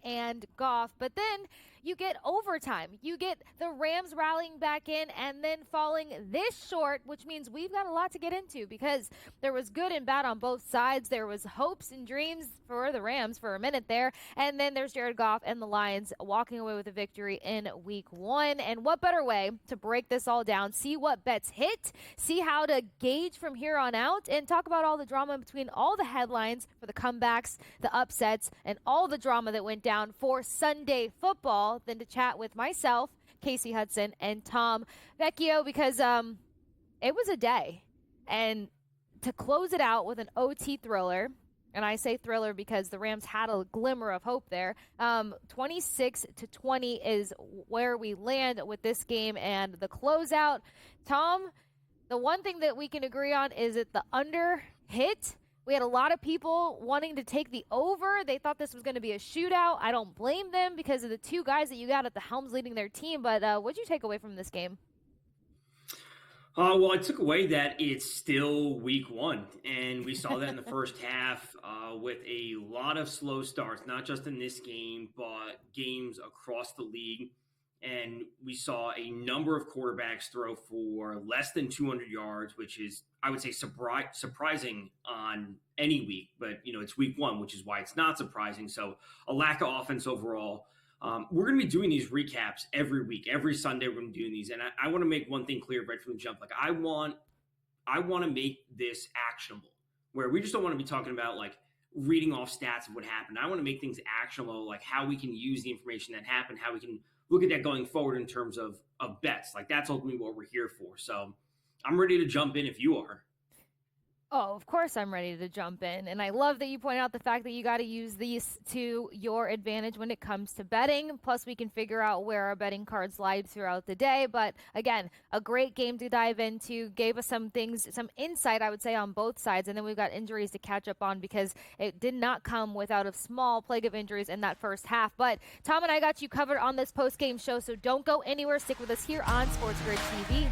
and Goff. But then you get overtime. You get the Rams rallying back in and then falling this short, which means we've got a lot to get into because there was good and bad on both sides. There was hopes and dreams for the Rams for a minute there. And then there's Jared Goff and the Lions walking away with a victory in week 1. And what better way to break this all down, see what bets hit, see how to gauge from here on out, and talk about all the drama between all the headlines for the comebacks, the upsets, and all the drama that went down for Sunday football than to chat with myself, Kasey Hudson, and Tom Vecchio because it was a day. And to close it out with an OT thriller, and I say thriller because the Rams had a glimmer of hope there. 26-20 is where we land with this game and the closeout. Tom, the one thing that we can agree on is that the under hit. We had a lot of people wanting to take the over. They thought this was going to be a shootout. I don't blame them because of the two guys that you got at the helms leading their team. But what did you take away from this game? Well, I took away that it's still week 1, and we saw that in the first half with a lot of slow starts, not just in this game, but games across the league. And we saw a number of quarterbacks throw for less than 200 yards, which is, I would say, surprising on any week. But, it's week 1, which is why it's not surprising. So a lack of offense overall. We're going to be doing these recaps every week. Every Sunday, we're going to be doing these. And I want to make one thing clear right from the jump. Like, I want to make this actionable, where we just don't want to be talking about, like, reading off stats of what happened. I want to make things actionable, like how we can use the information that happened, how we can look at that going forward in terms of bets. Like, that's ultimately what we're here for. So I'm ready to jump in if you are. Oh, of course I'm ready to jump in. And I love that you point out the fact that you got to use these to your advantage when it comes to betting. Plus, we can figure out where our betting cards lie throughout the day. But again, a great game to dive into. Gave us some things, some insight, I would say, on both sides. And then we've got injuries to catch up on because it did not come without a small plague of injuries in that first half. But Tom and I got you covered on this post-game show, so don't go anywhere. Stick with us here on SportsGrid TV.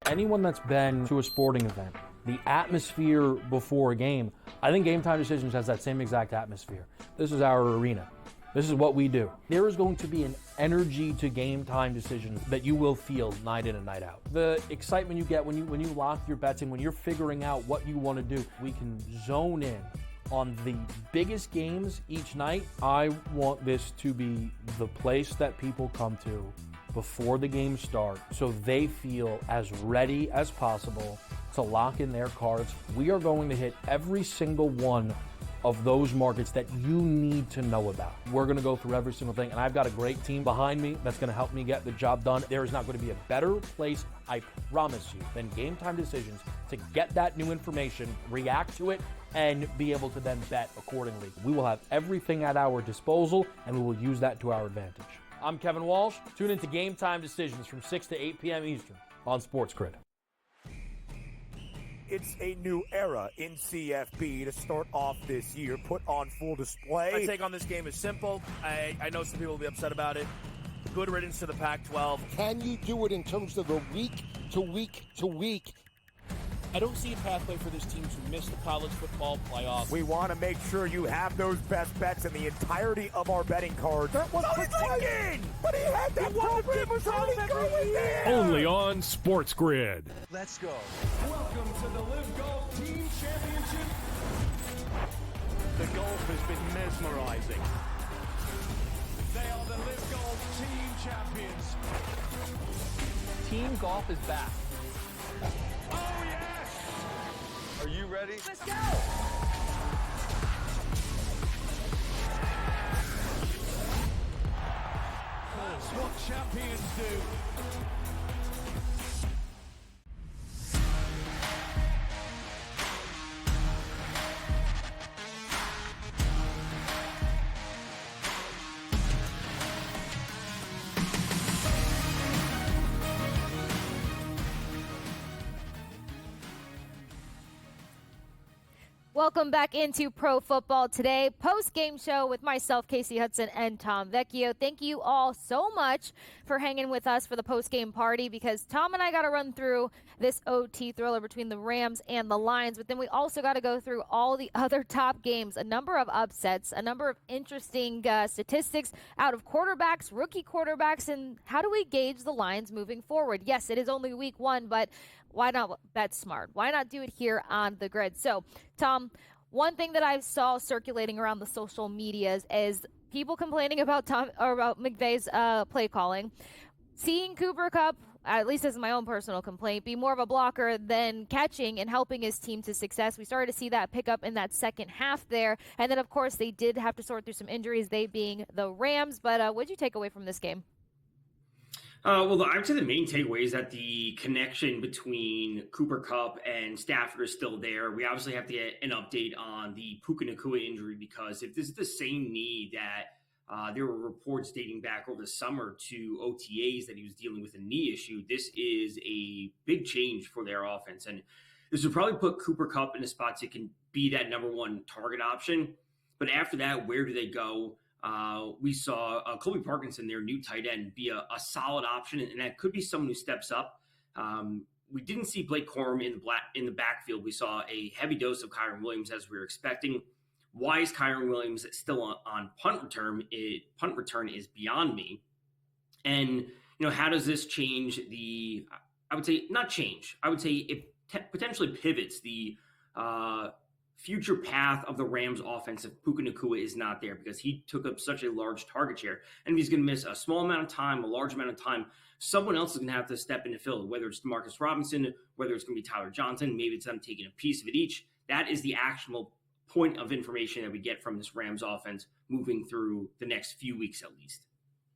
Anyone that's been to a sporting event, the atmosphere before a game, I think Game Time Decisions has that same exact atmosphere. This is our arena. This is what we do. There is going to be an energy to Game Time Decisions that you will feel night in and night out. The excitement you get when you lock your bets in, when you're figuring out what you want to do, we can zone in on the biggest games each night. I want this to be the place that people come to before the game starts so they feel as ready as possible to lock in their cards. We are going to hit every single one of those markets that you need to know about. We're going to go through every single thing, and I've got a great team behind me that's going to help me get the job done. There is not going to be a better place, I promise you, than Game Time Decisions to get that new information, react to it, and be able to then bet accordingly. We will have everything at our disposal, and we will use that to our advantage. I'm Kevin Walsh. Tune into Game Time Decisions from 6 to 8 p.m. Eastern on SportsGrid. It's a new era in CFB to start off this year, put on full display. My take on this game is simple. I know some people will be upset about it. Good riddance to the Pac-12. Can you do it in terms of the week to week to week? I don't see a pathway for this team to miss the college football playoffs. We want to make sure you have those best bets in the entirety of our betting cards. That was Lincoln! But he had that program was already going there! Only on SportsGrid. Let's go. Welcome to the Live Golf Team Championship. The golf has been mesmerizing. They are the Live Golf Team Champions. Team golf is back. Oh, yes! Are you ready? Let's go! That's what champions do. Welcome back into Pro Football Today, post-game show with myself, Kasey Hudson, and Tom Vecchio. Thank you all so much for hanging with us for the post-game party, because Tom and I got to run through this OT thriller between the Rams and the Lions, but then we also got to go through all the other top games, a number of upsets, a number of interesting statistics out of quarterbacks, rookie quarterbacks, and how do we gauge the Lions moving forward? Yes, it is only week 1, but why not bet smart? Why not do it here on the grid? So, Tom, one thing that I saw circulating around the social medias is people complaining about McVay's play calling. Seeing Cooper Kupp, at least as my own personal complaint, be more of a blocker than catching and helping his team to success. We started to see that pick up in that second half there. And then, of course, they did have to sort through some injuries, they being the Rams. But what did you take away from this game? Well, I would say the main takeaway is that the connection between Cooper Kupp and Stafford is still there. We obviously have to get an update on the Puka Nacua injury, because if this is the same knee that there were reports dating back over the summer to OTAs that he was dealing with a knee issue, this is a big change for their offense. And this would probably put Cooper Kupp in a spot to can be that number one target option. But after that, where do they go? We saw Colby Parkinson, their new tight end, be a solid option, and that could be someone who steps up. We didn't see Blake Corum in the backfield. We saw a heavy dose of Kyren Williams, as we were expecting. Why is Kyren Williams still on punt return? Punt return is beyond me. And how does this change the? I would say not change. I would say it potentially pivots the future path of the Rams offense if Puka Nacua is not there, because he took up such a large target share. And if he's going to miss a small amount of time, a large amount of time, someone else is going to have to step in to fill it, whether it's Demarcus Robinson, whether it's going to be Tyler Johnson, maybe it's them taking a piece of it each. That is the actual point of information that we get from this Rams offense moving through the next few weeks at least.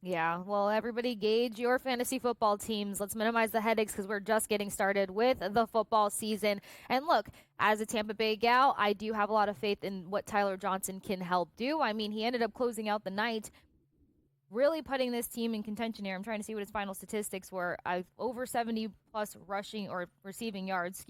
Yeah, well, everybody gauge your fantasy football teams. Let's minimize the headaches, because we're just getting started with the football season. And look, as a Tampa Bay gal, I do have a lot of faith in what Tyler Johnson can help do. I mean, he ended up closing out the night, really putting this team in contention here. I'm trying to see what his final statistics were. Over 70 plus rushing or receiving yards,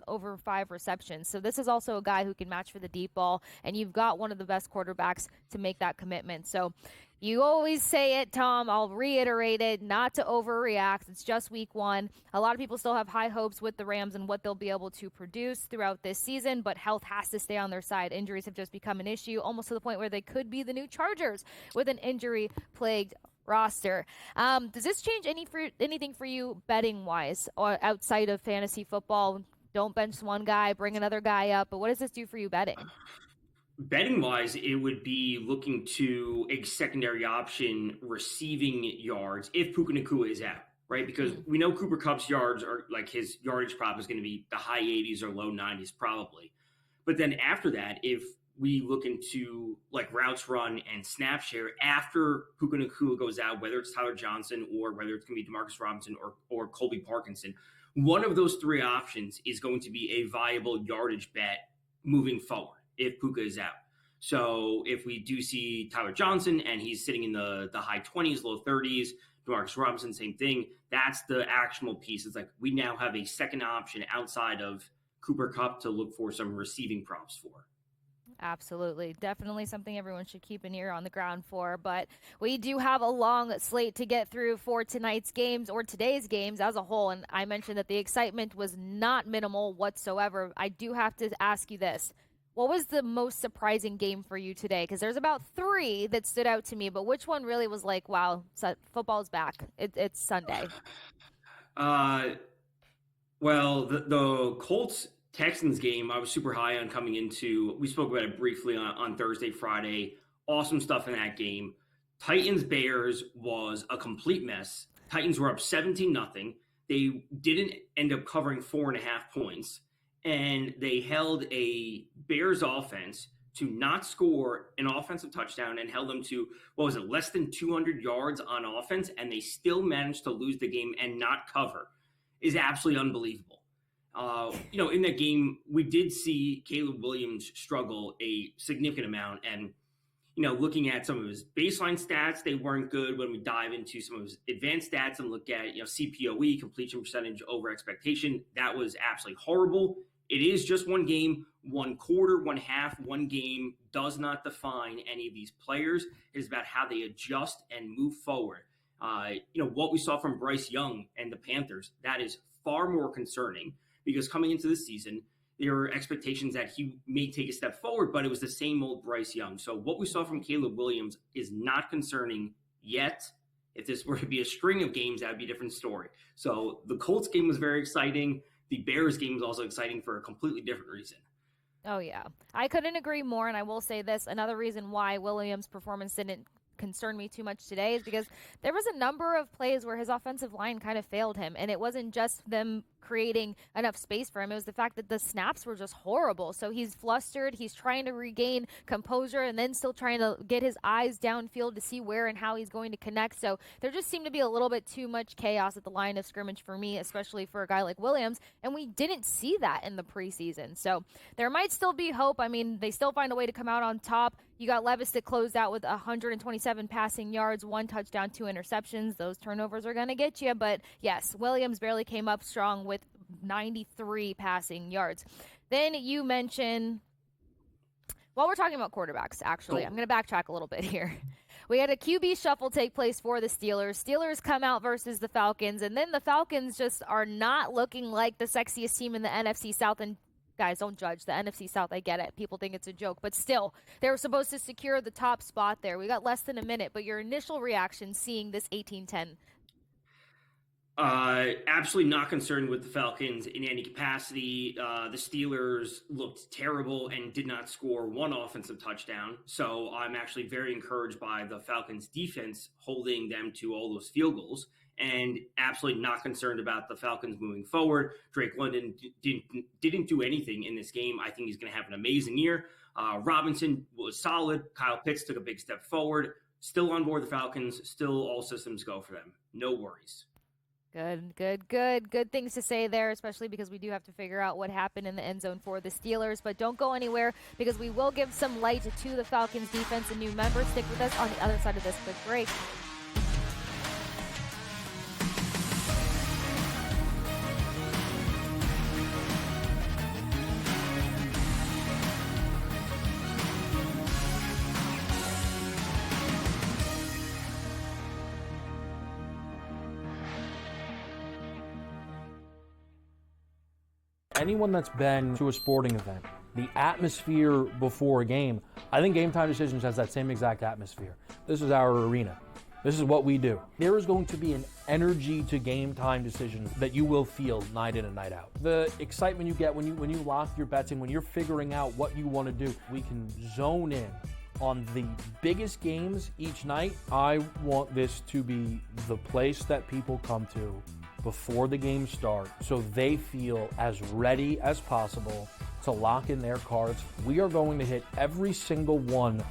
over 5 receptions. So this is also a guy who can match for the deep ball, and you've got one of the best quarterbacks to make that commitment. So you always say it, Tom. I'll reiterate it, not to overreact. It's just week 1. A lot of people still have high hopes with the Rams and what they'll be able to produce throughout this season, but health has to stay on their side. Injuries have just become an issue, almost to the point where they could be the new Chargers with an injury-plagued roster. Does this change anything for you betting-wise or outside of fantasy football? Don't bench one guy, bring another guy up, but what does this do for you betting? Betting-wise, it would be looking to a secondary option receiving yards if Puka Nacua is out, right? Because we know Cooper Kupp's yards are like his yardage prop is going to be the high 80s or low 90s probably. But then after that, if we look into like routes run and snap share after Puka Nacua goes out, whether it's Tyler Johnson or whether it's going to be Demarcus Robinson or Colby Parkinson, one of those three options is going to be a viable yardage bet moving forward if Puka is out. So if we do see Tyler Johnson and he's sitting in the high 20s, low 30s, Demarcus Robinson, same thing, that's the actionable piece. It's like we now have a second option outside of Cooper Kupp to look for some receiving props for. Absolutely. Definitely something everyone should keep an ear on the ground for. But we do have a long slate to get through for tonight's games or today's games as a whole. And I mentioned that the excitement was not minimal whatsoever. I do have to ask you this. What was the most surprising game for you today? Because there's about 3 that stood out to me, but which one really was like, wow, football's back. It's Sunday. Well, the Colts-Texans game, I was super high on coming into. We spoke about it briefly on Thursday, Friday. Awesome stuff in that game. Titans-Bears was a complete mess. Titans were up 17-0. They didn't end up covering 4.5 points. And they held a Bears offense to not score an offensive touchdown and held them to, less than 200 yards on offense, and they still managed to lose the game and not cover, is absolutely unbelievable. In that game, we did see Caleb Williams struggle a significant amount, and, looking at some of his baseline stats, they weren't good. When we dive into some of his advanced stats and look at, CPOE, completion percentage over expectation, that was absolutely horrible. it is just one game, one quarter, one half, one game does not define any of these players. It is about how they adjust and move forward. What we saw from Bryce Young and the Panthers, that is far more concerning because coming into the season, there were expectations that he may take a step forward, but it was the same old Bryce Young. So what we saw from Caleb Williams is not concerning yet. If this were to be a string of games, that would be a different story. So the Colts game was very exciting. The Bears game was also exciting for a completely different reason. Oh, yeah. I couldn't agree more, and I will say this. Another reason why Williams' performance didn't concern me too much today is because there was a number of plays where his offensive line kind of failed him, and it wasn't just them creating enough space for him. It was the fact that the snaps were just horrible. So he's flustered. He's trying to regain composure and then still trying to get his eyes downfield to see where and how he's going to connect. So there just seemed to be a little bit too much chaos at the line of scrimmage for me, especially for a guy like Williams. And we didn't see that in the preseason. So there might still be hope. I mean, they still find a way to come out on top. You got Levis that closed out with 127 passing yards, 1 touchdown, 2 interceptions. Those turnovers are going to get you. But yes, Williams barely came up strong with 93 passing yards. Then you mentioned, while we're talking about quarterbacks, actually, I'm going to backtrack a little bit here. We had a QB shuffle take place for the Steelers. Steelers come out versus the Falcons, and then the Falcons just are not looking like the sexiest team in the NFC South. And guys, don't judge the NFC South. I get it. People think it's a joke, but still, they were supposed to secure the top spot there. We got less than a minute, but your initial reaction seeing this 18-10? Absolutely not concerned with the Falcons in any capacity. The Steelers looked terrible and did not score one offensive touchdown. So I'm actually very encouraged by the Falcons defense holding them to all those field goals, and absolutely not concerned about the Falcons moving forward. Drake London didn't do anything in this game. I think he's going to have an amazing year. Robinson was solid. Kyle Pitts took a big step forward. Still on board the Falcons. Still all systems go for them. No worries. Good things to say there, especially because we do have to figure out what happened in the end zone for the Steelers. But don't go anywhere because we will give some light to the Falcons defense and new members. Stick with us on the other side of this quick break. Anyone that's been to a sporting event, the atmosphere before a game, I think Game Time Decisions has that same exact atmosphere. This is our arena. This is what we do. There is going to be an energy to Game Time Decisions that you will feel night in and night out. The excitement you get when you lock your bets in, when you're figuring out what you want to do, we can zone in on the biggest games each night. I want this to be the place that people come to before the games start so they feel as ready as possible to lock in their cards. We are going to hit every single one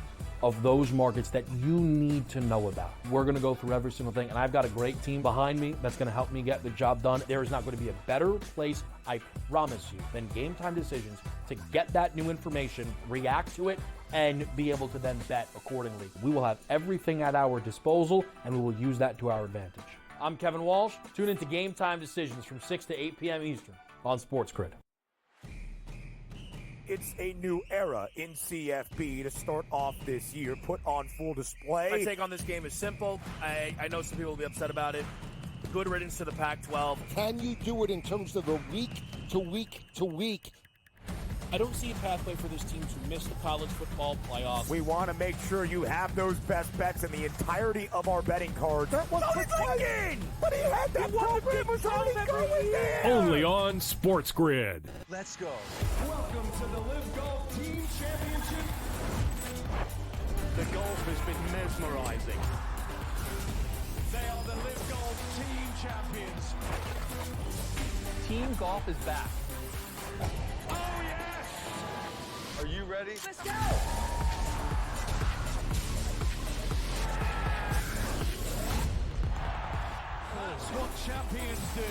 of those markets that you need to know about. We're going to go through every single thing, and I've got a great team behind me that's going to help me get the job done. There is not going to be a better place, I promise you, than Game Time Decisions to get that new information, react to it, and be able to then bet accordingly. We will have everything at our disposal, and we will use that to our advantage. I'm Kevin Walsh. Tune into Game Time Decisions from 6 to 8 p.m. Eastern on SportsGrid. It's a new era in CFB to start off this year, put on full display. My take on this game is simple. I know some people will be upset about it. Good riddance to the Pac-12. Can you do it in terms of a week to week to week? I don't see a pathway for this team to miss the college football playoffs. We want to make sure you have those best bets in the entirety of our betting cards. That was thinking! But he had that program was already going there! Only on SportsGrid. Let's go. Welcome to the Live Golf Team Championship. The golf has been mesmerizing. They are the Live Golf Team Champions. Team golf is back. Oh, yes! Are you ready? Let's go! That's what champions do.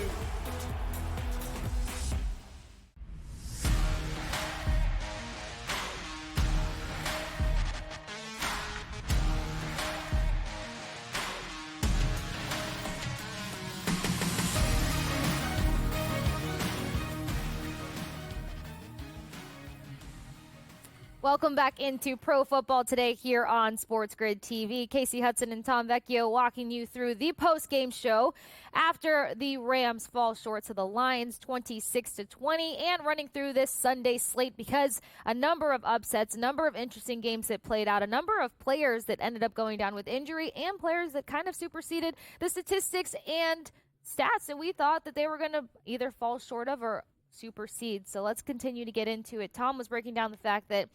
Welcome back into Pro Football Today here on SportsGrid TV. Kasey Hudson and Tom Vecchio walking you through the post-game show after the Rams fall short to the Lions 26-20, and running through this Sunday slate because a number of upsets, a number of interesting games that played out, a number of players that ended up going down with injury, and players that kind of superseded the statistics and stats that we thought that they were going to either fall short of or supersede. So let's continue to get into it. Tom was breaking down the fact that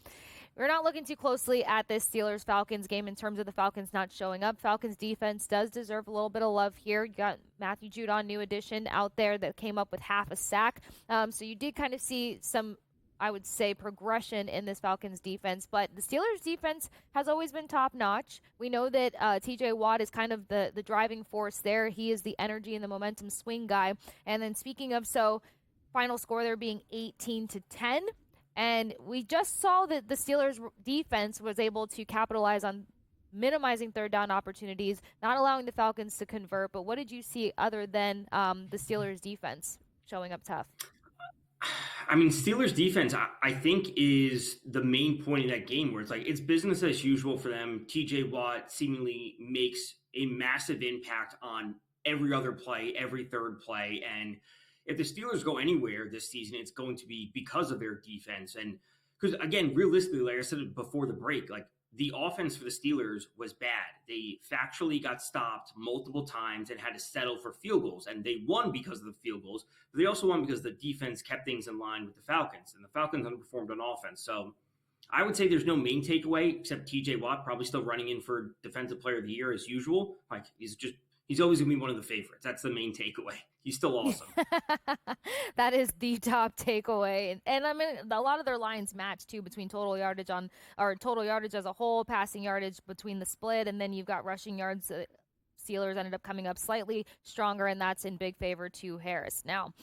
we're not looking too closely at this Steelers-Falcons game in terms of the Falcons not showing up. Falcons defense does deserve a little bit of love here. You got Matthew Judon, new addition out there that came up with half a sack. So you did kind of see some, I would say, progression in this Falcons defense, but the Steelers defense has always been top-notch. We know that TJ Watt is kind of the driving force there. He is the energy and the momentum swing guy. And then speaking of final score there being 18-10. And we just saw that the Steelers defense was able to capitalize on minimizing third down opportunities, not allowing the Falcons to convert. But what did you see other than the Steelers defense showing up tough? I mean, Steelers defense, I think, is the main point in that game where it's like it's business as usual for them. TJ Watt seemingly makes a massive impact on every other play, every third play. And if the Steelers go anywhere this season, it's going to be because of their defense. And because, again, realistically, like I said before the break, like the offense for the Steelers was bad. They factually got stopped multiple times and had to settle for field goals. And they won because of the field goals, but they also won because the defense kept things in line with the Falcons. And the Falcons underperformed on offense. So I would say there's no main takeaway except TJ Watt probably still running in for Defensive Player of the Year as usual. Like he's always going to be one of the favorites. That's the main takeaway. He's still awesome. That is the top takeaway. And I mean, a lot of their lines match too between total yardage as a whole, passing yardage between the split, and then you've got rushing yards. Steelers ended up coming up slightly stronger, and that's in big favor to Harris. Now,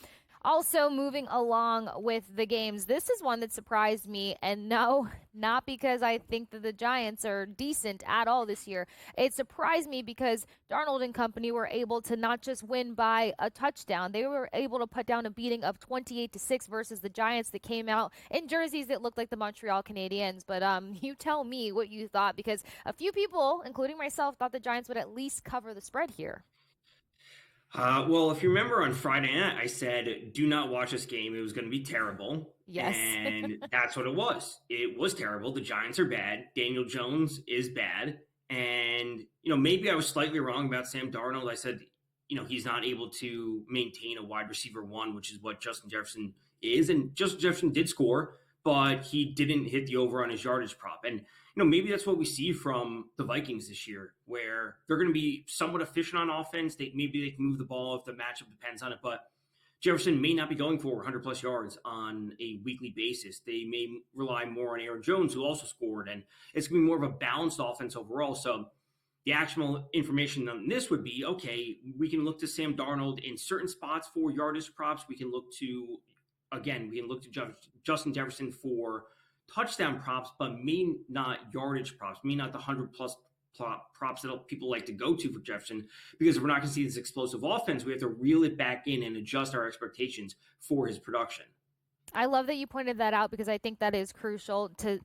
also moving along with the games, this is one that surprised me, and no, not because I think that the Giants are decent at all this year. It surprised me because Darnold and company were able to not just win by a touchdown, they were able to put down a beating of 28-6 versus the Giants that came out in jerseys that looked like the Montreal Canadiens. But you tell me what you thought, because a few people, including myself, thought the Giants would at least cover the spread here. Well, if you remember on Friday night, I said, do not watch this game. It was going to be terrible. Yes. And that's what it was. It was terrible. The Giants are bad. Daniel Jones is bad. And, maybe I was slightly wrong about Sam Darnold. I said, he's not able to maintain a wide receiver one, which is what Justin Jefferson is. And Justin Jefferson did score, but he didn't hit the over on his yardage prop. And, maybe that's what we see from the Vikings this year, where they're going to be somewhat efficient on offense. Maybe they can move the ball if the matchup depends on it, but Jefferson may not be going for 100-plus yards on a weekly basis. They may rely more on Aaron Jones, who also scored, and it's going to be more of a balanced offense overall. So the actual information on this would be, okay, we can look to Sam Darnold in certain spots for yardage props. We can look to Justin Jefferson for touchdown props, but may not yardage props, may not the 100-plus props that people like to go to for Jefferson, because if we're not going to see this explosive offense, we have to reel it back in and adjust our expectations for his production. I love that you pointed that out, because I think that is crucial to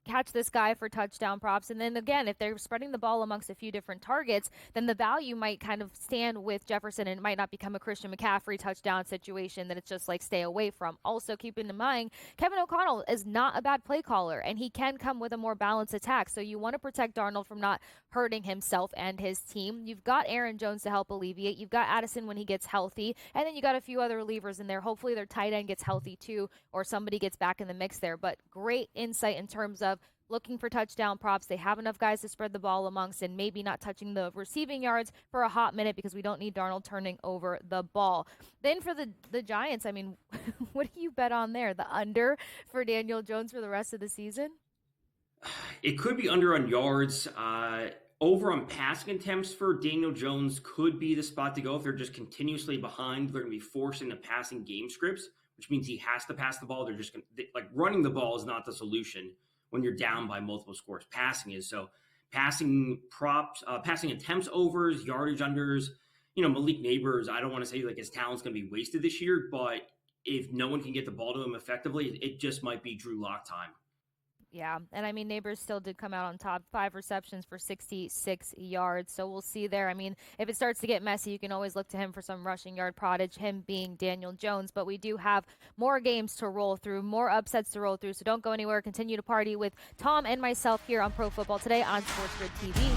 catch this guy for touchdown props. And then again, if they're spreading the ball amongst a few different targets, then the value might kind of stand with Jefferson, and it might not become a Christian McCaffrey touchdown situation that it's just like stay away from. Also, keeping in mind, Kevin O'Connell is not a bad play caller, and he can come with a more balanced attack. So you want to protect Darnold from not hurting himself and his team. You've got Aaron Jones to help alleviate. You've got Addison when he gets healthy, and then you got a few other relievers in there. Hopefully their tight end gets healthy too, or somebody gets back in the mix there. But great insight in terms of looking for touchdown props. They have enough guys to spread the ball amongst, and maybe not touching the receiving yards for a hot minute, because we don't need Darnold turning over the ball. Then for the Giants, I mean, what do you bet on there? The under for Daniel Jones for the rest of the season? It could be under on yards. Over on passing attempts for Daniel Jones could be the spot to go. If they're just continuously behind, they're going to be forced into passing game scripts, which means he has to pass the ball. They're just going to, running the ball is not the solution when you're down by multiple scores. Passing is. So passing props, passing attempts overs, yardage unders, Malik Neighbors, I don't want to say his talent's going to be wasted this year, but if no one can get the ball to him effectively, it just might be Drew Lock time. Yeah, and I mean, Neighbors still did come out on top, 5 receptions for 66 yards. So we'll see there. I mean, if it starts to get messy, you can always look to him for some rushing yard prodigy, him being Daniel Jones. But we do have more games to roll through, more upsets to roll through. So don't go anywhere. Continue to party with Tom and myself here on Pro Football Today on SportsGrid TV.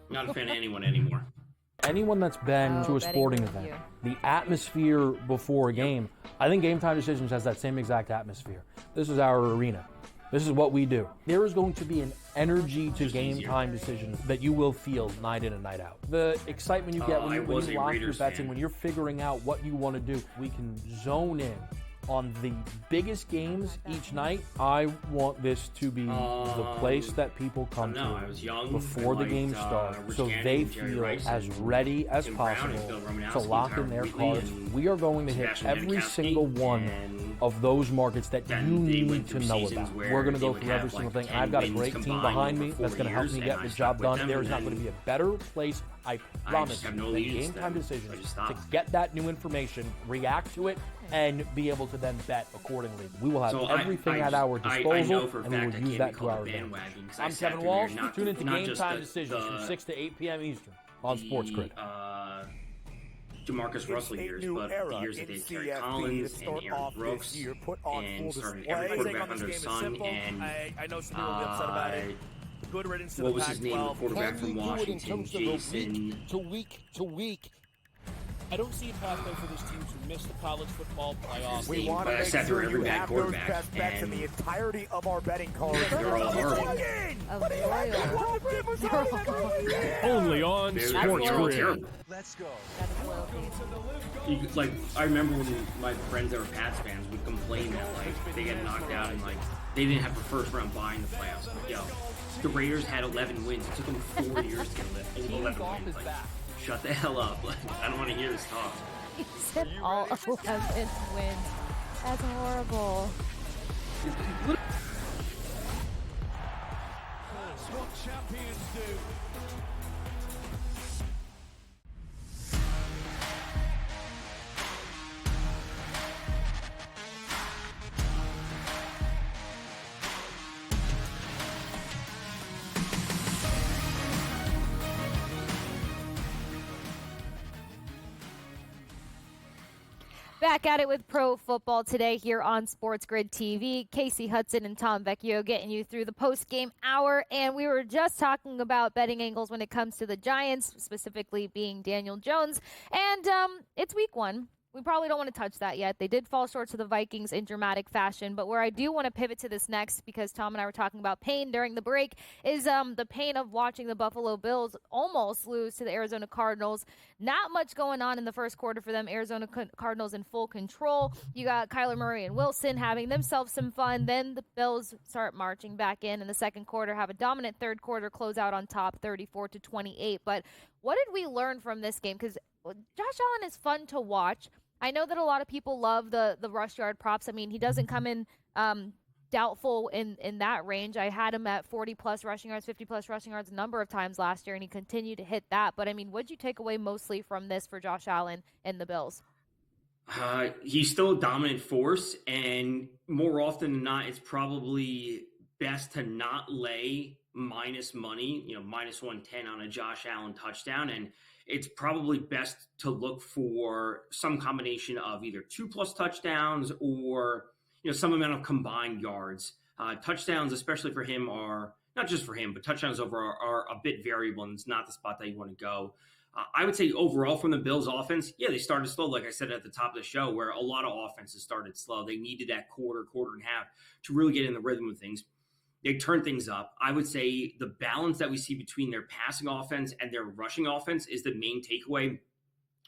Not a fan of anyone anymore. Anyone that's been to a sporting event, the atmosphere before a game, I think Game Time Decisions has that same exact atmosphere. This is our arena. This is what we do. There is going to be an energy to Game Time Decisions that you will feel night in and night out. The excitement you get when you lock your bets and when you're figuring out what you want to do, we can zone in on the biggest games each night. I want this to be the place that people come to before the game starts, so they feel as ready as possible to lock in their cards. We are going to hit every single one of those markets that you need to know about. We're going to go through every single thing. I've got a great team behind me that's going to help me get the job done. There is not going to be a better place, I promise you, than Game Time Decisions to get that new information, react to it, and be able to then bet accordingly. We will have everything at our disposal, and we will use that to our advantage. I'm Kevin Walsh. Tune into Game Time Decisions from 6 to 8 p.m. Eastern on SportsGrid. DeMarcus Russell years, but the years that they carried Collins and Aaron Brooks and started every quarterback under the sun, and I know some people will be upset about it. Good riddance to the what was his name, the quarterback from Washington, Jason. To week. I don't see a pathway for this team to miss the college football playoffs. We want to make sure you have those best bets in the entirety of our betting cards. They're all hard. Only on SportsGrid. Let's go. I remember when my friends that were Pats fans would complain that they get knocked out and they didn't have a first round bye in the playoffs. But, the Raiders had 11 wins. It took them 4 years to get 11 wins. Shut the hell up. I don't want to hear this talk. He said all 11 wins. That's horrible. That's what champions do. Back at it with Pro Football Today here on SportsGrid TV. Kasey Hudson and Tom Vecchio getting you through the post-game hour. And we were just talking about betting angles when it comes to the Giants, specifically being Daniel Jones. And it's week 1. We probably don't want to touch that yet. They did fall short to the Vikings in dramatic fashion. But where I do want to pivot to this next, because Tom and I were talking about pain during the break, is the pain of watching the Buffalo Bills almost lose to the Arizona Cardinals. Not much going on in the first quarter for them. Arizona Cardinals in full control. You got Kyler Murray and Wilson having themselves some fun. Then the Bills start marching back in the second quarter, have a dominant third quarter, close out on top 34-28. But what did we learn from this game? Because Josh Allen is fun to watch. I know that a lot of people love the rush yard props. I mean, he doesn't come in doubtful in that range. I had him at 40-plus rushing yards, 50-plus rushing yards a number of times last year, and he continued to hit that. But, I mean, what did you take away mostly from this for Josh Allen and the Bills? He's still a dominant force, and more often than not, it's probably best to not lay minus money, minus 110 on a Josh Allen touchdown. And it's probably best to look for some combination of either 2+ touchdowns or, some amount of combined yards. Touchdowns, especially for him, are not just for him, but touchdowns overall are a bit variable, and it's not the spot that you want to go. I would say overall from the Bills offense, they started slow, like I said at the top of the show, where a lot of offenses started slow. They needed that quarter and a half to really get in the rhythm of things. They turned things up. I would say the balance that we see between their passing offense and their rushing offense is the main takeaway.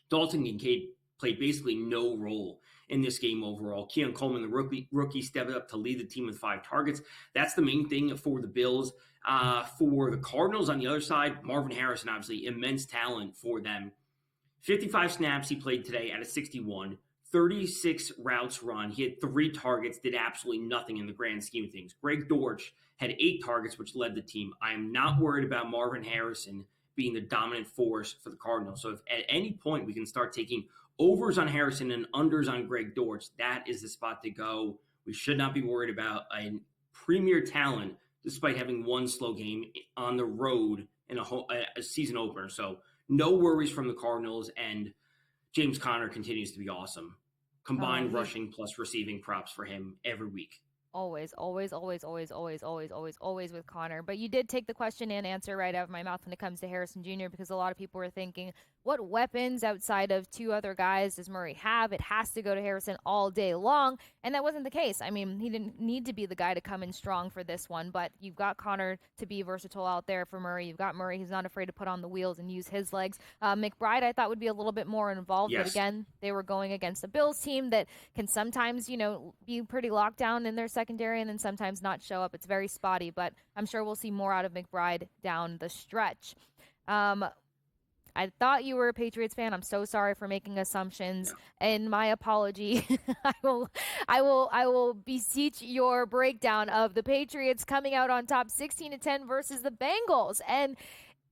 Dalton Kincaid played basically no role in this game overall. Keon Coleman, the rookie, stepped up to lead the team with 5 targets. That's the main thing for the Bills. For the Cardinals on the other side, Marvin Harrison, obviously immense talent for them. 55 snaps he played today out of 61, 36 routes run. He had 3 targets, did absolutely nothing in the grand scheme of things. Greg Dortch had 8 targets, which led the team. I am not worried about Marvin Harrison being the dominant force for the Cardinals. So if at any point we can start taking overs on Harrison and unders on Greg Dortch, that is the spot to go. We should not be worried about a premier talent despite having one slow game on the road in a season opener. So no worries from the Cardinals, and James Conner continues to be awesome. Combined rushing plus receiving props for him every week. Always with Connor. But you did take the question and answer right out of my mouth when it comes to Harrison Jr., because a lot of people were thinking, what weapons outside of 2 other guys does Murray have? It has to go to Harrison all day long. And that wasn't the case. I mean, he didn't need to be the guy to come in strong for this one, but you've got Connor to be versatile out there for Murray. You've got Murray who's not afraid to put on the wheels and use his legs. McBride, I thought, would be a little bit more involved. Yes. But again, they were going against a Bills team that can sometimes, be pretty locked down in their secondary and then sometimes not show up. It's very spotty, but I'm sure we'll see more out of McBride down the stretch. I thought you were a Patriots fan. I'm so sorry for making assumptions, and my apology. I will beseech your breakdown of the Patriots coming out on top 16-10 versus the Bengals. And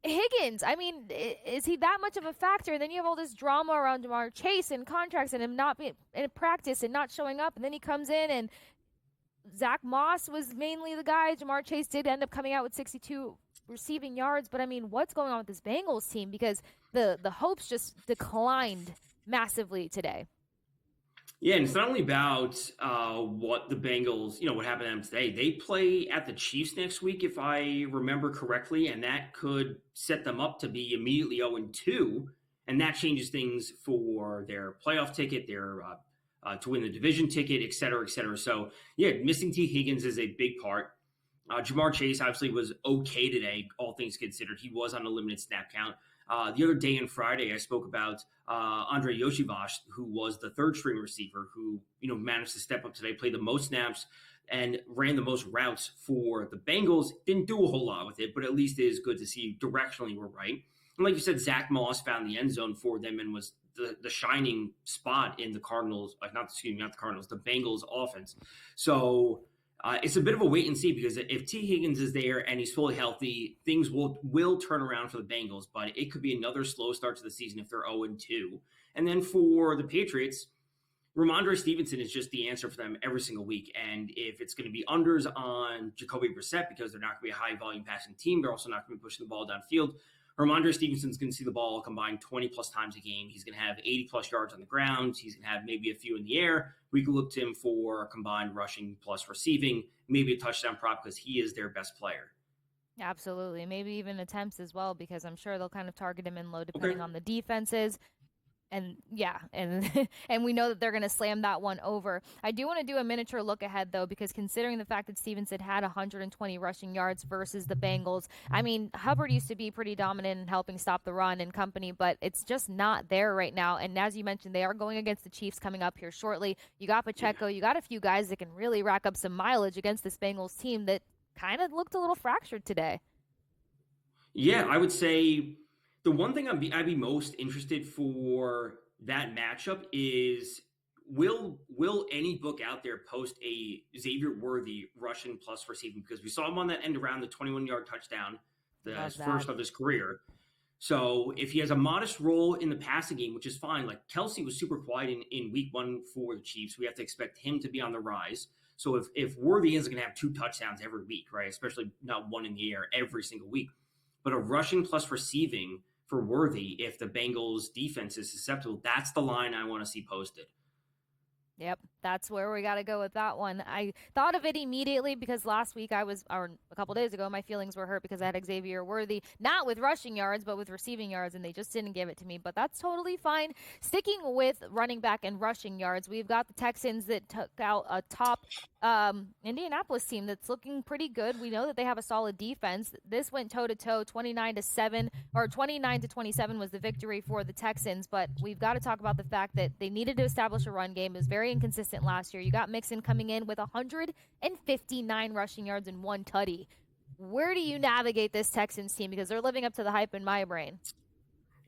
Higgins, I mean, is he that much of a factor? And then you have all this drama around Jamar Chase and contracts and him not being in practice and not showing up, and then he comes in and Zach Moss was mainly the guy. Jamar Chase did end up coming out with 62 receiving yards. But, I mean, what's going on with this Bengals team? Because the hopes just declined massively today. Yeah, and it's not only about what the Bengals, what happened to them today. They play at the Chiefs next week, if I remember correctly, and that could set them up to be immediately 0-2, and that changes things for their playoff ticket, their to win the division ticket, et cetera, et cetera. So, yeah, missing T. Higgins is a big part. Jamar Chase obviously was okay today, all things considered. He was on a limited snap count. The other day on Friday, I spoke about Andre Yoshivas, who was the third-string receiver, who managed to step up today, played the most snaps, and ran the most routes for the Bengals. Didn't do a whole lot with it, but at least it is good to see directionally we're right. And like you said, Zach Moss found the end zone for them and was the shining spot in the Cardinals, the Bengals offense. So it's a bit of a wait and see, because if T. Higgins is there and he's fully healthy, things will turn around for the Bengals, but it could be another slow start to the season if they're 0-2. And then for the Patriots, Ramondre Stevenson is just the answer for them every single week. And if it's going to be unders on Jacoby Brissett, because they're not going to be a high-volume passing team, they're also not going to be pushing the ball downfield, Ramondre Stevenson's going to see the ball combined 20-plus times a game. He's going to have 80-plus yards on the ground. He's going to have maybe a few in the air. We could look to him for combined rushing plus receiving, maybe a touchdown prop, because he is their best player. Absolutely. Maybe even attempts as well, because I'm sure they'll kind of target him in low depending on the defenses. And and we know that they're going to slam that one over. I do want to do a miniature look ahead, though, because considering the fact that Stevenson had 120 rushing yards versus the Bengals, I mean, Hubbard used to be pretty dominant in helping stop the run and company, but it's just not there right now. And as you mentioned, they are going against the Chiefs coming up here shortly. You got Pacheco. You got a few guys that can really rack up some mileage against this Bengals team that kind of looked a little fractured today. Yeah, I would say the one thing I'd be most interested for that matchup is will any book out there post a Xavier Worthy rushing plus receiving? Because we saw him on that end around the 21-yard touchdown, the first of his career. So if he has a modest role in the passing game, which is fine, like Kelsey was super quiet in week 1 for the Chiefs. We have to expect him to be on the rise. So if Worthy isn't going to have 2 touchdowns every week, right, especially not one in the air every single week, but a rushing plus receiving for Worthy, if the Bengals defense is susceptible, that's the line I want to see posted. Yep, that's where we got to go with that one. I thought of it immediately because last week or a couple days ago, my feelings were hurt because I had Xavier Worthy, not with rushing yards, but with receiving yards, and they just didn't give it to me. But that's totally fine. Sticking with running back and rushing yards, we've got the Texans that took out a top Indianapolis team that's looking pretty good. We know that they have a solid defense. This went toe-to-toe, 29-7, or 29-27 was the victory for the Texans. But we've got to talk about the fact that they needed to establish a run game. It was very inconsistent last year. You got Mixon coming in with 159 rushing yards and 1 tutty. Where do you navigate this Texans team? Because they're living up to the hype in my brain.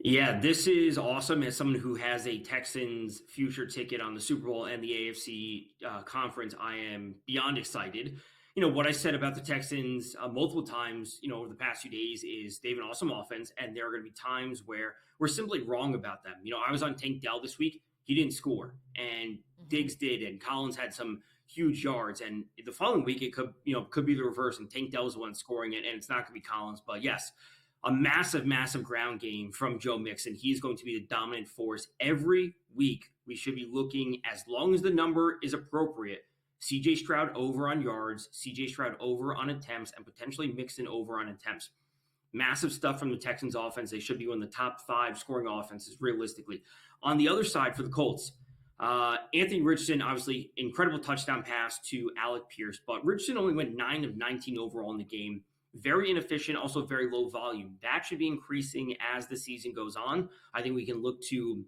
Yeah, this is awesome. As someone who has a Texans future ticket on the Super Bowl and the AFC conference, I am beyond excited. What I said about the Texans multiple times, over the past few days is they have an awesome offense, and there are going to be times where we're simply wrong about them. I was on Tank Dell this week. He didn't score, and Diggs did, and Collins had some huge yards. And the following week, it could be the reverse, and Tank Dell's the one scoring it, and it's not going to be Collins. But yes, a massive, massive ground game from Joe Mixon. He's going to be the dominant force every week. We should be looking, as long as the number is appropriate, CJ Stroud over on yards, CJ Stroud over on attempts, and potentially Mixon over on attempts. Massive stuff from the Texans offense. They should be one of the top 5 scoring offenses realistically. On the other side for the Colts, Anthony Richardson, obviously incredible touchdown pass to Alec Pierce, but Richardson only went 9 of 19 overall in the game. Very inefficient, also very low volume. That should be increasing as the season goes on. I think we can look to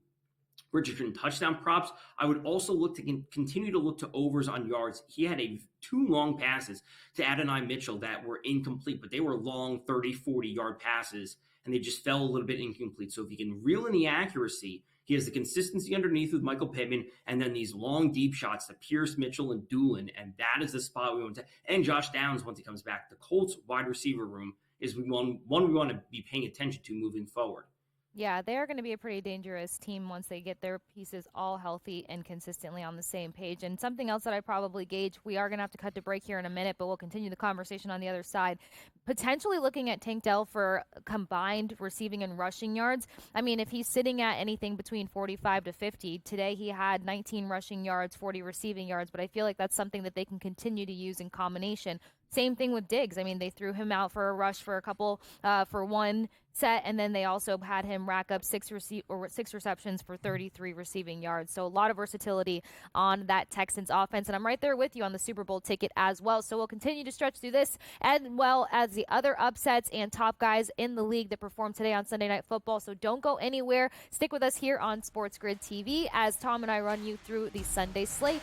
Richardson touchdown props. I would also look to continue to look to overs on yards. He had 2 long passes to Adonai Mitchell that were incomplete, but they were long 30, 40-yard passes, and they just fell a little bit incomplete. So if he can reel in the accuracy, he has the consistency underneath with Michael Pittman, and then these long, deep shots to Pierce, Mitchell, and Doolin, and that is the spot we want to. And Josh Downs once he comes back. The Colts wide receiver room is one we want to be paying attention to moving forward. Yeah, they're going to be a pretty dangerous team once they get their pieces all healthy and consistently on the same page. And something else that I probably gauge, we are going to have to cut to break here in a minute, but we'll continue the conversation on the other side. Potentially looking at Tank Dell for combined receiving and rushing yards. I mean, if he's sitting at anything between 45 to 50, today he had 19 rushing yards, 40 receiving yards, but I feel like that's something that they can continue to use in combination. Same thing with Diggs. I mean, they threw him out for a rush for a couple, for one set, and then they also had him rack up 6 receptions for 33 receiving yards. So a lot of versatility on that Texans offense, and I'm right there with you on the Super Bowl ticket as well. So we'll continue to stretch through this, as well as the other upsets and top guys in the league that performed today on Sunday Night Football. So don't go anywhere. Stick with us here on SportsGrid TV as Tom and I run you through the Sunday slate.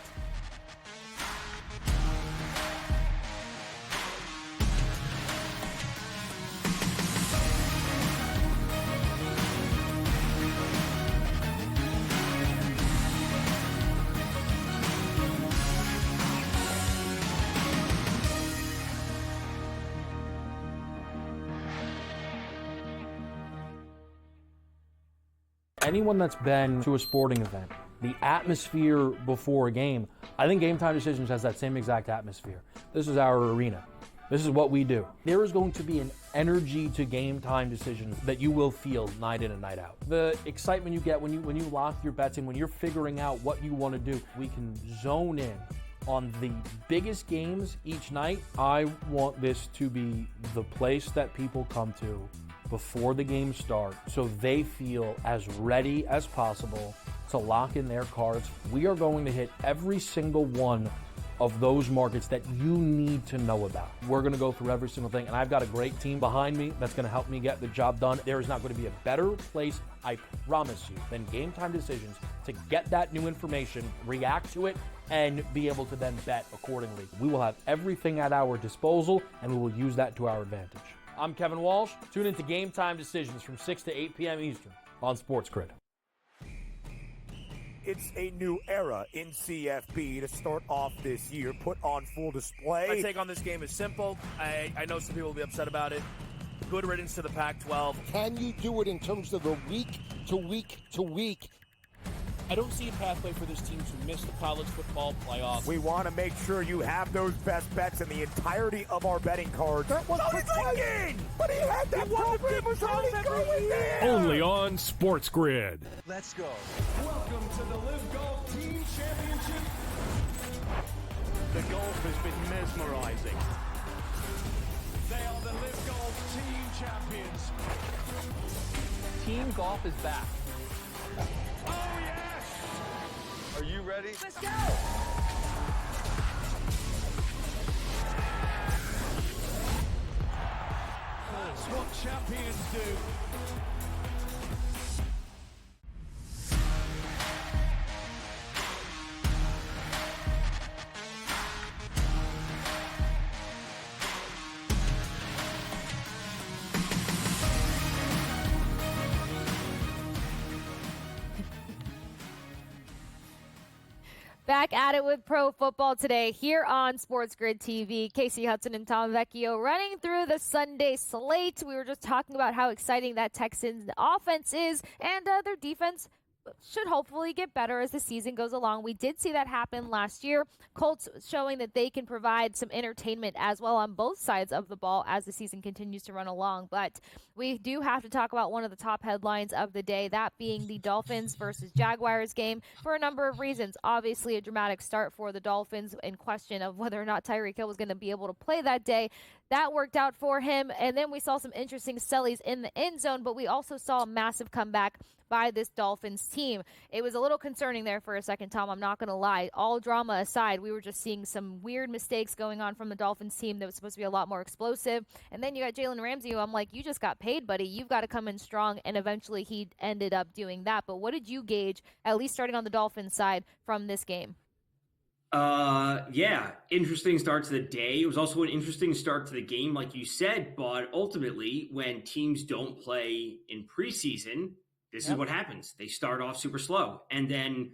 Anyone that's been to a sporting event, the atmosphere before a game, I think Game Time Decisions has that same exact atmosphere. This is our arena. This is what we do. There is going to be an energy to Game Time Decisions that you will feel night in and night out. The excitement you get when you lock your bets in, when you're figuring out what you want to do, we can zone in on the biggest games each night. I want this to be the place that people come to before the games start so they feel as ready as possible to lock in their cards. We are going to hit every single one of those markets that you need to know about. We're going to go through every single thing, and I've got a great team behind me that's going to help me get the job done. There is not going to be a better place, I promise you, than Game Time Decisions to get that new information, react to it, and be able to then bet accordingly. We will have everything at our disposal, and we will use that to our advantage. I'm Kevin Walsh. Tune into Game Time Decisions from 6 to 8 p.m. Eastern on SportsGrid. It's a new era in CFB to start off this year, put on full display. My take on this game is simple. I know some people will be upset about it. Good riddance to the Pac-12. Can you do it in terms of the week to week to week? I don't see a pathway for this team to miss the college football playoffs. We want to make sure you have those best bets in the entirety of our betting cards. That was protected! But he had that program was already going there! Only on SportsGrid. Let's go. Welcome to the Live Golf Team Championship. The golf has been mesmerizing. They are the Live Golf Team Champions. Team golf is back. Oh, yes! Are you ready? Let's go! That's what champions do. Back at it with pro football today here on SportsGrid TV. Kasey Hudson and Tom Vecchio running through the Sunday slate. We were just talking about how exciting that Texans offense is, and their defense should hopefully get better as the season goes along. We did see that happen last year. Colts showing that they can provide some entertainment as well on both sides of the ball as the season continues to run along. But we do have to talk about one of the top headlines of the day, that being the Dolphins versus Jaguars game for a number of reasons. Obviously, a dramatic start for the Dolphins in question of whether or not Tyreek Hill was going to be able to play that day. That worked out for him. And then we saw some interesting sellies in the end zone, but we also saw a massive comeback by this Dolphins team. It was a little concerning there for a second, Tom. I'm not going to lie. All drama aside, we were just seeing some weird mistakes going on from the Dolphins team that was supposed to be a lot more explosive. And then you got Jalen Ramsey, who I'm like, you just got paid, buddy. You've got to come in strong. And eventually he ended up doing that. But what did you gauge, at least starting on the Dolphins side, from this game? Yeah, interesting start to the day. It was also an interesting start to the game, like you said, but ultimately when teams don't play in preseason, this is what happens. They start off super slow, and then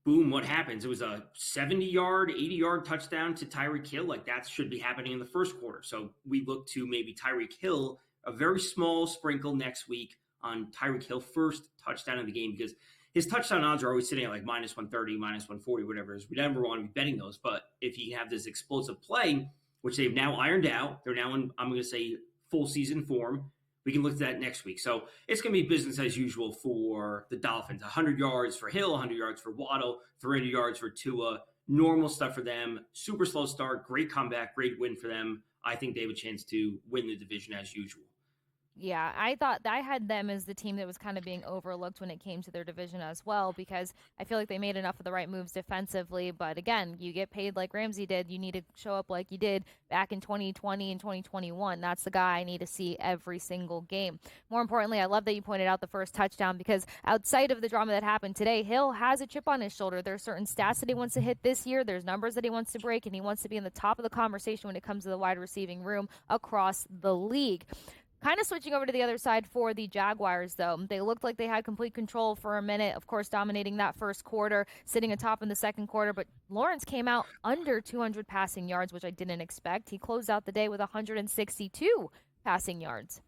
boom, what happens? It was a 70-yard, 80-yard touchdown to Tyreek Hill. Like, that should be happening in the first quarter. So we look to maybe Tyreek Hill, a very small sprinkle next week on Tyreek Hill first touchdown of the game, because his touchdown odds are always sitting at like minus 130, minus 140, whatever it is. We never want to be betting those. But if you have this explosive play, which they've now ironed out, they're now in, I'm going to say, full season form. We can look at that next week. So it's going to be business as usual for the Dolphins. 100 yards for Hill, 100 yards for Waddle, 300 yards for Tua. Normal stuff for them. Super slow start, great comeback, great win for them. I think they have a chance to win the division as usual. Yeah, I thought I had them as the team that was kind of being overlooked when it came to their division as well, because I feel like they made enough of the right moves defensively. But again, you get paid like Ramsey did. You need to show up like you did back in 2020 and 2021. That's the guy I need to see every single game. More importantly, I love that you pointed out the first touchdown, because outside of the drama that happened today, Hill has a chip on his shoulder. There are certain stats that he wants to hit this year. There's numbers that he wants to break, and he wants to be in the top of the conversation when it comes to the wide receiving room across the league. Kind of switching over to the other side for the Jaguars, though. They looked like they had complete control for a minute, of course, dominating that first quarter, sitting atop in the second quarter. But Lawrence came out under 200 passing yards, which I didn't expect. He closed out the day with 162 passing yards.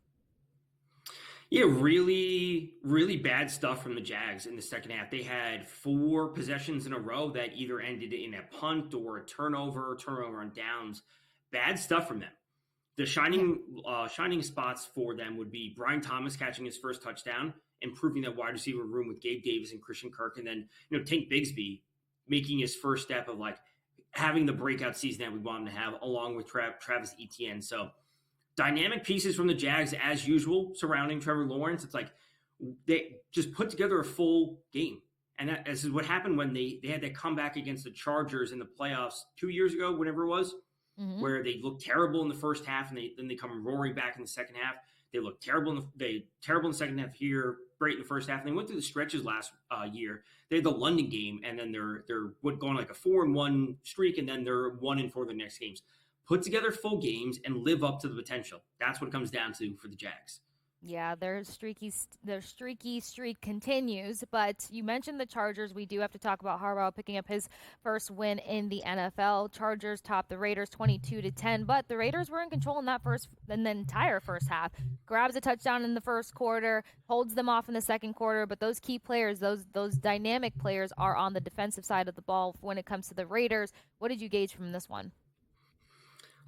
Yeah, really, really bad stuff from the Jags in the second half. They had 4 possessions in a row that either ended in a punt or a turnover on downs. Bad stuff from them. The shining spots for them would be Brian Thomas catching his first touchdown, improving that wide receiver room with Gabe Davis and Christian Kirk, and then Tank Bigsby making his first step of like having the breakout season that we want him to have, along with Travis Etienne. So dynamic pieces from the Jags as usual surrounding Trevor Lawrence. It's like they just put together a full game. And this is what happened when they had that comeback against the Chargers in the playoffs 2 years ago, whatever it was. Mm-hmm. Where they looked terrible in the first half, and then they come roaring back in the second half. They looked terrible in the second half here, great in the first half. And they went through the stretches last year. They had the London game, and then they're going like a 4-1 streak, and then they're 1-4 the next games. Put together full games and live up to the potential. That's what it comes down to for the Jags. Yeah, their streaky streak continues. But you mentioned the Chargers. We do have to talk about Harbaugh picking up his first win in the NFL. Chargers topped the Raiders 22-10, but the Raiders were in control in the entire first half. Grabs a touchdown in the first quarter, holds them off in the second quarter. But those key players, those dynamic players, are on the defensive side of the ball when it comes to the Raiders. What did you gauge from this one?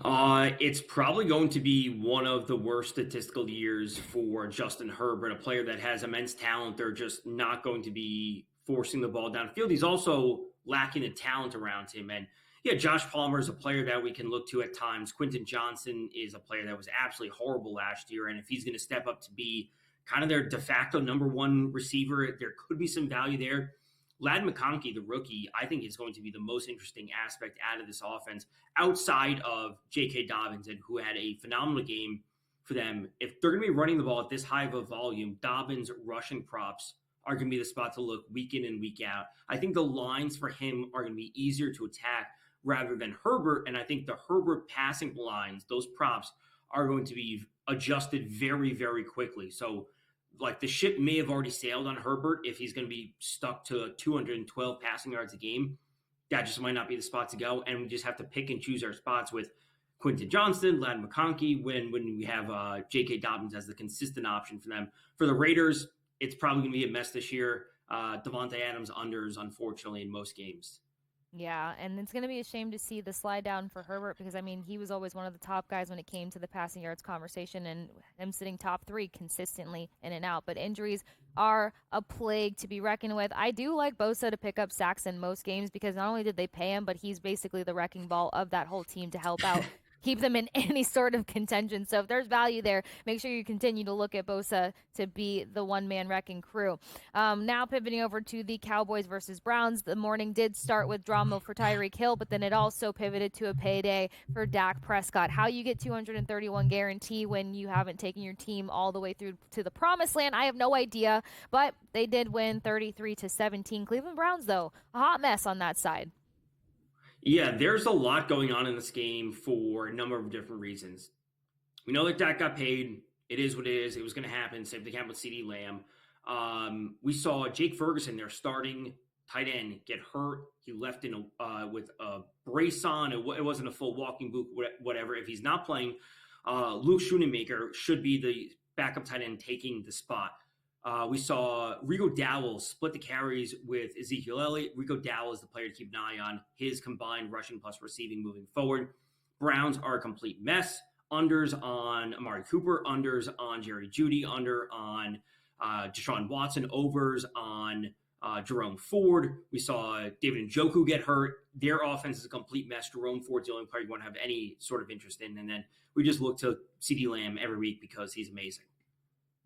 It's probably going to be one of the worst statistical years for Justin Herbert, a player that has immense talent. They're just not going to be forcing the ball downfield. He's also lacking the talent around him. And yeah, Josh Palmer is a player that we can look to at times. Quentin Johnson is a player that was absolutely horrible last year. And if he's going to step up to be kind of their de facto number one receiver, there could be some value there. Ladd McConkey, the rookie, I think is going to be the most interesting aspect out of this offense outside of J.K. Dobbins, and who had a phenomenal game for them. If they're going to be running the ball at this high of a volume, Dobbins' rushing props are going to be the spot to look week in and week out. I think the lines for him are going to be easier to attack rather than Herbert, and I think the Herbert passing lines, those props, are going to be adjusted very, very quickly. So like the ship may have already sailed on Herbert if he's going to be stuck to 212 passing yards a game. that just might not be the spot to go. And we just have to pick and choose our spots with Quinton Johnston, Ladd McConkey, when we have J.K. Dobbins as the consistent option for them. For the Raiders, it's probably going to be a mess this year. Devontae Adams unders, unfortunately, in most games. Yeah, and it's going to be a shame to see the slide down for Herbert because, I mean, he was always one of the top guys when it came to the passing yards conversation, and him sitting top 3 consistently in and out. But injuries are a plague to be reckoned with. I do like Bosa to pick up sacks in most games because not only did they pay him, but he's basically the wrecking ball of that whole team to help out. Keep them in any sort of contention. So if there's value there, make sure you continue to look at Bosa to be the one-man wrecking crew. Now pivoting over to the Cowboys versus Browns. The morning did start with drama for Tyreek Hill, but then it also pivoted to a payday for Dak Prescott. How you get 231 guarantee when you haven't taken your team all the way through to the promised land, I have no idea, but they did win 33-17. Cleveland Browns, though, a hot mess on that side. Yeah, there's a lot going on in this game for a number of different reasons. We know that Dak got paid. It is what it is. It was going to happen. Same thing happened with CeeDee Lamb. We saw Jake Ferguson, their starting tight end, get hurt. He left with a brace on. It wasn't a full walking boot, whatever. If he's not playing, Luke Schoonemaker should be the backup tight end taking the spot. We saw Rico Dowell split the carries with Ezekiel Elliott. Rico Dowell is the player to keep an eye on, his combined rushing plus receiving moving forward. Browns are a complete mess. Unders on Amari Cooper, unders on Jerry Jeudy, under on Deshaun Watson, overs on Jerome Ford. We saw David Njoku get hurt. Their offense is a complete mess. Jerome Ford's the only player you want to have any sort of interest in. And then we just look to CeeDee Lamb every week because he's amazing.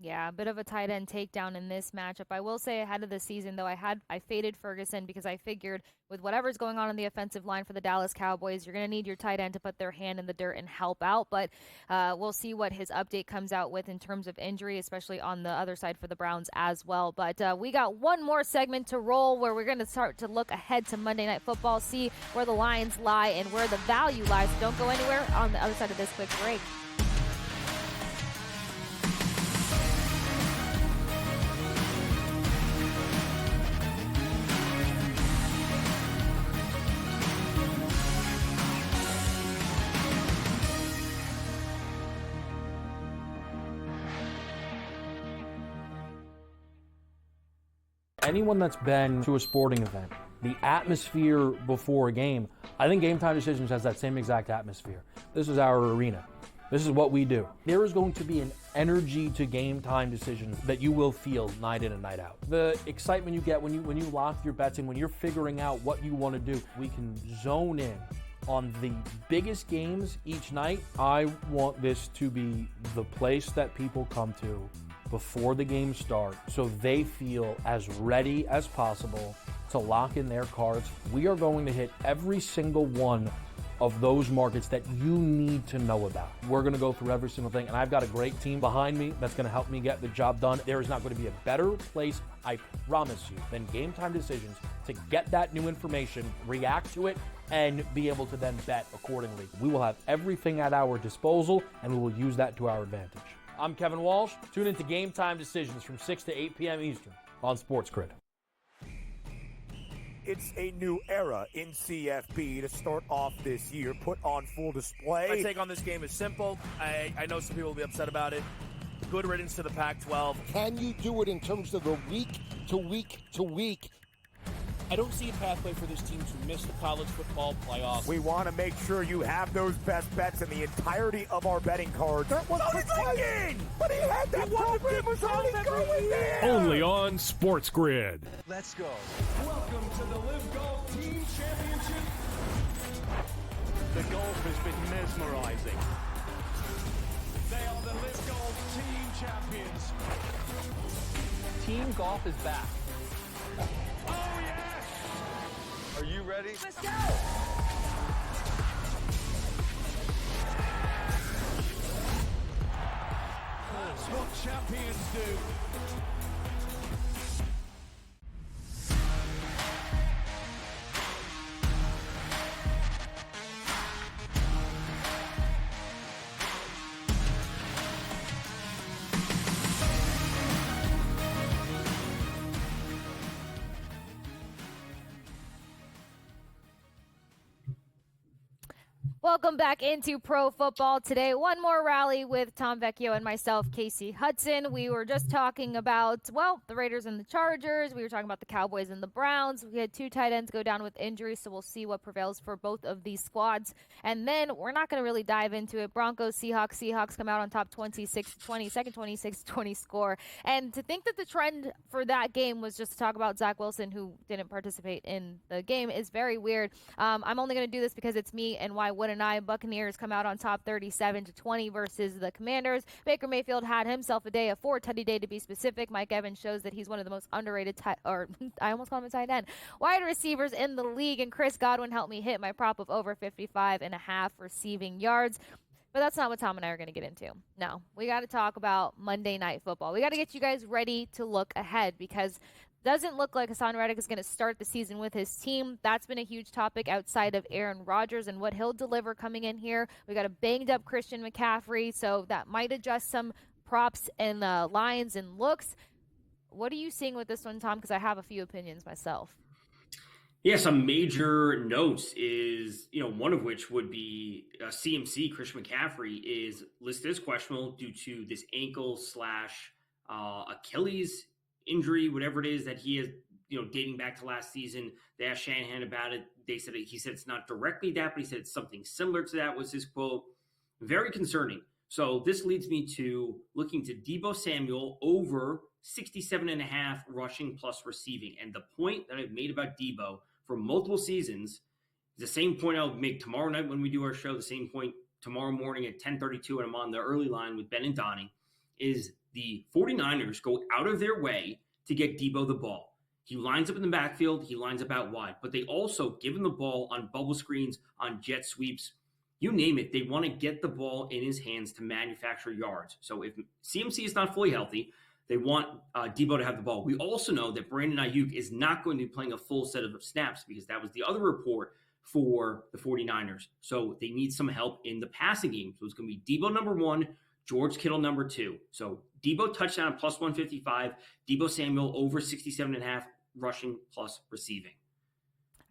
Yeah, a bit of a tight end takedown in this matchup. I will say ahead of the season, though, I faded Ferguson because I figured with whatever's going on the offensive line for the Dallas Cowboys, you're going to need your tight end to put their hand in the dirt and help out. But we'll see what his update comes out with in terms of injury, especially on the other side for the Browns as well. But we got one more segment to roll where we're going to start to look ahead to Monday Night Football, see where the lines lie and where the value lies. So don't go anywhere on the other side of this quick break. Anyone that's been to a sporting event, the atmosphere before a game, I think Game Time Decisions has that same exact atmosphere. This is our arena. This is what we do. There is going to be an energy to Game Time Decisions that you will feel night in and night out. The excitement you get when you lock your bets in, when you're figuring out what you want to do, we can zone in on the biggest games each night. I want this to be the place that people come to before the game starts so they feel as ready as possible to lock in their cards. We are going to hit every single one of those markets that you need to know about. We're going to go through every single thing, and I've got a great team behind me that's going to help me get the job done. There is not going to be a better place, I promise you, than Game Time Decisions to get that new information, react to it, and be able to then bet accordingly. We will have everything at our disposal, and we will use that to our advantage. I'm Kevin Walsh. Tune into Game Time Decisions from 6 to 8 p.m. Eastern on SportsGrid. It's a new era in CFB to start off this year, put on full display. My take on this game is simple. I know some people will be upset about it. Good riddance to the Pac-12. Can you do it in terms of the week to week to week? I don't see a pathway for this team to miss the college football playoffs. We want to make sure you have those best bets in the entirety of our betting cards. That was clicking! But he had that program was already going there! Only on SportsGrid. Let's go. Welcome to the Live Golf Team Championship. The golf has been mesmerizing. They are the Live Golf Team Champions. Team golf is back. Oh, yeah! Are you ready? Let's go! That's what champions do. Welcome back into Pro Football Today. One more rally with Tom Vecchio and myself, Kasey Hudson. We were just talking about, the Raiders and the Chargers. We were talking about the Cowboys and the Browns. We had two tight ends go down with injuries, so we'll see what prevails for both of these squads. And then we're not going to really dive into it. Broncos, Seahawks. Seahawks come out on top 26-20, second 26-20 score. And to think that the trend for that game was just to talk about Zach Wilson, who didn't participate in the game, is very weird. I'm only going to do this because it's me, and why wouldn't I? Buccaneers come out on top 37-20 versus the Commanders. Baker Mayfield had himself a day, a 4-tutty day to be specific. Mike Evans shows that he's one of the most underrated I almost call him a tight end, wide receivers in the league, and Chris Godwin helped me hit my prop of over 55.5 receiving yards. But that's not what Tom and I are going to get into. No, we got to talk about Monday Night Football. We got to get you guys ready to look ahead, because doesn't look like Hassan Reddick is going to start the season with his team. That's been a huge topic outside of Aaron Rodgers and what he'll deliver coming in here. We got a banged up Christian McCaffrey, so that might adjust some props and lines and looks. What are you seeing with this one, Tom? Because I have a few opinions myself. Yeah, some major notes is, one of which would be CMC, Christian McCaffrey, is listed as questionable due to this ankle / Achilles injury, whatever it is that he is, dating back to last season. They asked Shanahan about it. He said it's not directly that, but he said it's something similar to that, was his quote. Very concerning. So this leads me to looking to Deebo Samuel over 67.5 rushing plus receiving. And the point that I've made about Deebo for multiple seasons is the same point I'll make tomorrow night when we do our show, the same point tomorrow morning at 10:32, and I'm on the early line with Ben and Donnie, is the 49ers go out of their way to get Deebo the ball. He lines up in the backfield. He lines up out wide. But they also give him the ball on bubble screens, on jet sweeps. You name it. They want to get the ball in his hands to manufacture yards. So if CMC is not fully healthy, they want Deebo to have the ball. We also know that Brandon Ayuk is not going to be playing a full set of snaps, because that was the other report for the 49ers. So they need some help in the passing game. So it's going to be Deebo number 1, George Kittle number 2. So Deebo touchdown plus 155, Deebo Samuel over 67.5 rushing plus receiving.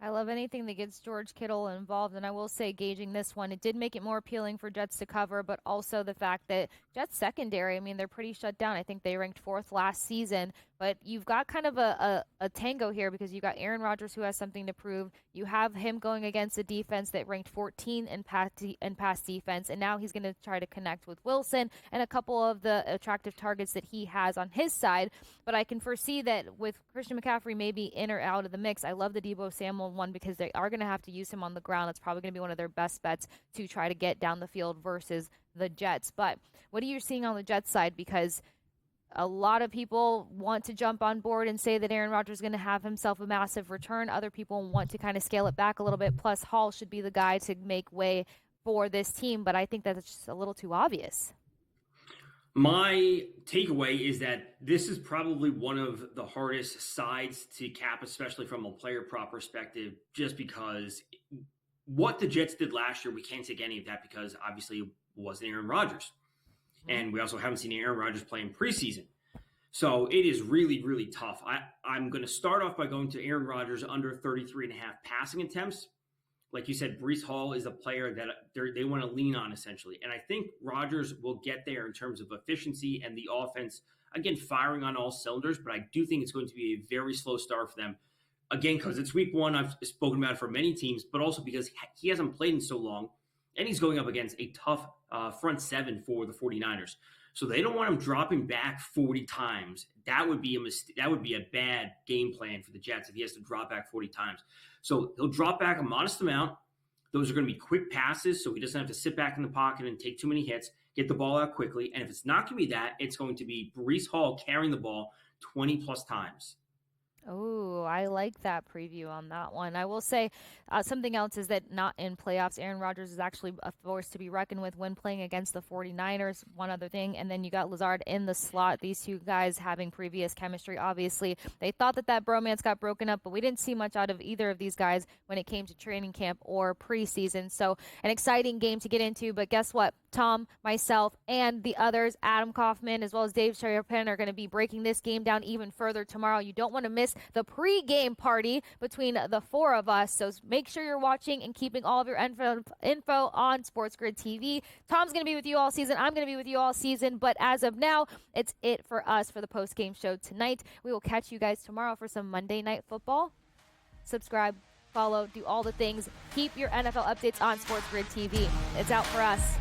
I love anything that gets George Kittle involved, and I will say, gauging this one, it did make it more appealing for Jets to cover, but also the fact that Jets secondary, they're pretty shut down. I think they ranked 4th last season, but you've got kind of a tango here, because you got Aaron Rodgers, who has something to prove. You have him going against a defense that ranked 14 in pass defense, and now he's going to try to connect with Wilson and a couple of the attractive targets that he has on his side. But I can foresee that with Christian McCaffrey maybe in or out of the mix, I love the Deebo Samuel one, because they are going to have to use him on the ground. It's probably going to be one of their best bets to try to get down the field versus the Jets. But what are you seeing on the Jets side? Because a lot of people want to jump on board and say that Aaron Rodgers is going to have himself a massive return. Other people want to kind of scale it back a little bit. Plus, Hall should be the guy to make way for this team. But I think that's just a little too obvious. My takeaway is that this is probably one of the hardest sides to cap, especially from a player prop perspective, just because what the Jets did last year, we can't take any of that, because obviously it wasn't Aaron Rodgers. And we also haven't seen Aaron Rodgers play in preseason. So it is really, really tough. I'm going to start off by going to Aaron Rodgers under 33.5 passing attempts. Like you said, Breece Hall is a player that they want to lean on, essentially. And I think Rodgers will get there in terms of efficiency and the offense, again, firing on all cylinders. But I do think it's going to be a very slow start for them. Again, because it's week 1. I've spoken about it for many teams, but also because he hasn't played in so long. And he's going up against a tough front 7 for the 49ers. So they don't want him dropping back 40 times. That would be a mistake. That would be a bad game plan for the Jets if he has to drop back 40 times. So he'll drop back a modest amount. Those are going to be quick passes, so he doesn't have to sit back in the pocket and take too many hits, get the ball out quickly. And if it's not going to be that, it's going to be Breece Hall carrying the ball 20-plus times. Oh, I like that preview on that one. I will say something else is that not in playoffs, Aaron Rodgers is actually a force to be reckoned with when playing against the 49ers. One other thing, and then you got Lazard in the slot. These two guys having previous chemistry, obviously. They thought that bromance got broken up, but we didn't see much out of either of these guys when it came to training camp or preseason. So an exciting game to get into, but guess what? Tom, myself, and the others, Adam Kaufman, as well as Dave Cherrypin, are going to be breaking this game down even further tomorrow. You don't want to miss the pregame pregame party between the four of us. So make sure you're watching and keeping all of your info on SportsGrid TV. Tom's going to be with you all season. I'm going to be with you all season. But as of now, it's it for us for the postgame show tonight. We will catch you guys tomorrow for some Monday Night Football. Subscribe, follow, do all the things. Keep your NFL updates on SportsGrid TV. It's out for us.